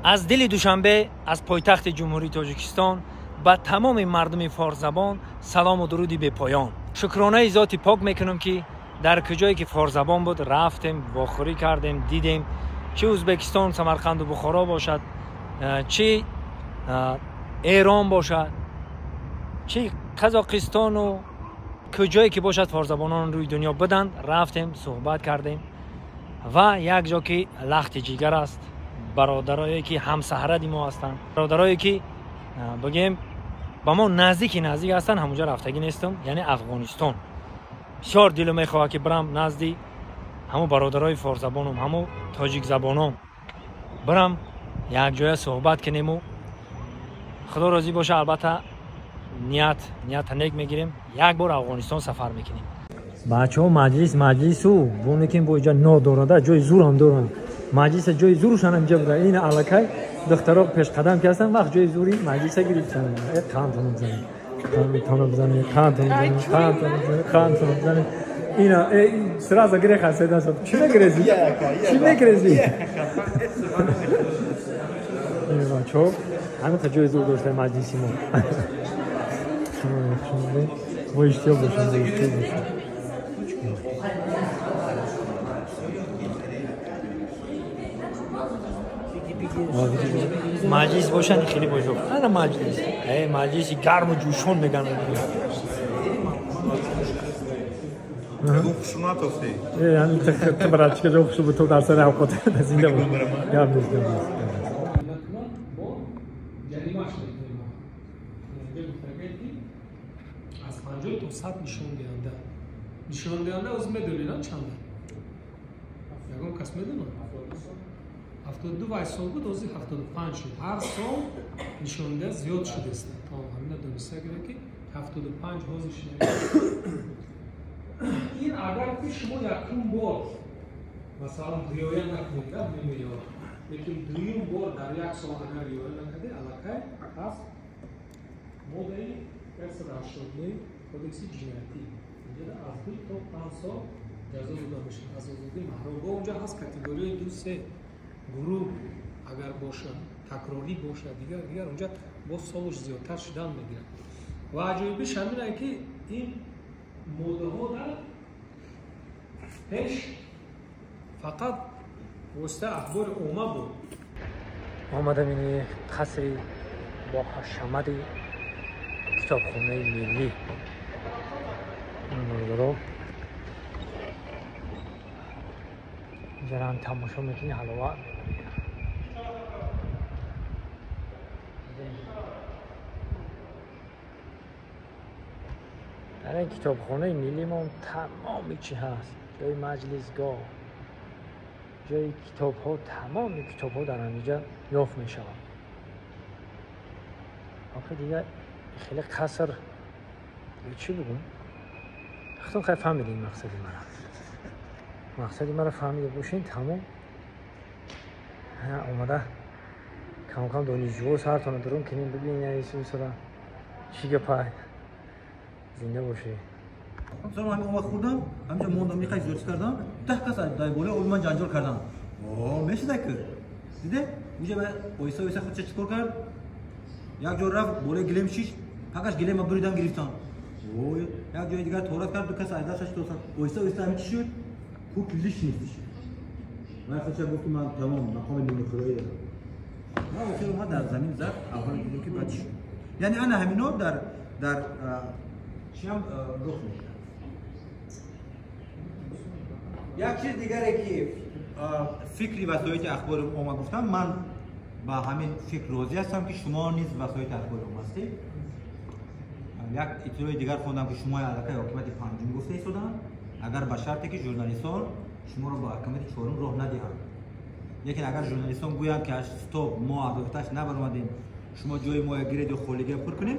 از دل دوشنبه از پایتخت جمهوری تاجیکستان به تمام مردم فارس زبان سلام و درودی به پایان. شکرانه ذات پاک میکنم که در کجایی که فارس زبان بود رفتیم، واخوری کردیم، دیدیم، چه ازبکستان، سمرقند و بخارا باشد، چه ایران باشد، چه قزاقستان و کجایی که باشد فارس زبانان روی دنیا بدن، رفتیم صحبت کردیم و یک جا که لخت جیگر است، برادرایی که همسهرد ما هستند، برادرایی که بگیم با ما نزدیک هستند، همونجا رفتگی نیستم، یعنی افغانستان. بسیار دل میخواد که برم نزدی همو برادرای فارس زبانم، همو تاجیک زبانم، برم یک جای صحبت کنیم و خدا راضی باشه. البته نیت نیک میگیریم، یک بار افغانستان سفر میکنیم. بچه‌ها مجلس و بونه که اینجا نو دارنده جای زور هم دارن، مجلس جای زورشان اینجا بوده. این الکای دخترها پیش قدم کردن، وقت جای زوری مجلس گرفتن. قانون بزنید اینا سراز گره خاصه داشت. چی میگریزی؟ این بچه‌ها همه تا جای زور داشته مجلسی ما. با اشتیاق باشن. مجلس باشن خیلی بزرگ. نه مجلس گرم و جوشون میگن. خشونت افتی. یعنی برای چه جا خشونت تو در سر اوقات زنده بود. گرم نیست. از 50 تا 100 نشان دهنده از میدونید چنده؟ یکم کس میدونه؟ 72 وای سال بود، از 75 شد. هر سال نشان ده زیاد شده است. تا همین دونسته که 75 حاضر شده. این اگر که شما یکم بار مثلا ریایت نکنید نمیاد، لیکن دویم بار در یک سال اگر ریایت نکنید علاقه هست مدعی کس رشدی کودکس جنایتی اینجا از 2 تا 5 سال جزا داده میشه. از آزادی محروم با اونجا هست کاتگوری 2-3 گروه اگر باشه تکراری باشه دیگر اونجا با سالش زیادتر شدن میگیره. و عجیبش همینه که این موده ها در پیش فقط وسته اخبار اومه بود. آمدم این قصری با حشمت کتابخانه ملی رو اینجا هم تماشا میکنی حلاوه در این کتابخانه ملی ما تمامی چی هست، جای مجلسگاه، جای کتاب ها، تمام کتاب ها در اینجا یافت می شود. آخه دیگه خیلی قصر چی بگم؟ اختون خیلی فهمیدین مقصدی مرا فهمیده باشین تمام. اومده کم دانشجو سرتانه درون کنیم ببینین ایسی بسرا چی گپای زنده باشه. مثلا من اومد خوردم همینجا موندم میخوای زورش کردم 10 کس دای بالا اول من جنجال کردم. میشه که دیده اونجا به وایسا خودش چیکار کرد؟ یک جور رفت بالا گلیم شیش کاکاش گلیم بریدم گرفتن. یک جای دیگر تورات کرد 2 کس از دستش توسن. وایسا همین چی شد؟ خوب لیش نیستش. من خودش گفتم من تمام مقام نیمه خدایی دارم. ما چرا ما در زمین زد اول دیدیم که بعد شد. یعنی انا همینا در چیم رخ میشه. یک چیز دیگری که فکری وسایل اخبار اوما گفتم، من با همین فکر راضی هستم که شما نیز وسایل اخبار اوما هستید. یک اطلاع دیگر خوندم که شما علاقه حکومت پنجم گفته ایستادن، اگر به شرطی که ژورنالیستان شما را با حکومت چهارم راه ندهند. لیکن اگر ژورنالیستان گویند که استاپ ما اگه نبرآمدیم شما جای ما گرید و خالیگی پر کنیم،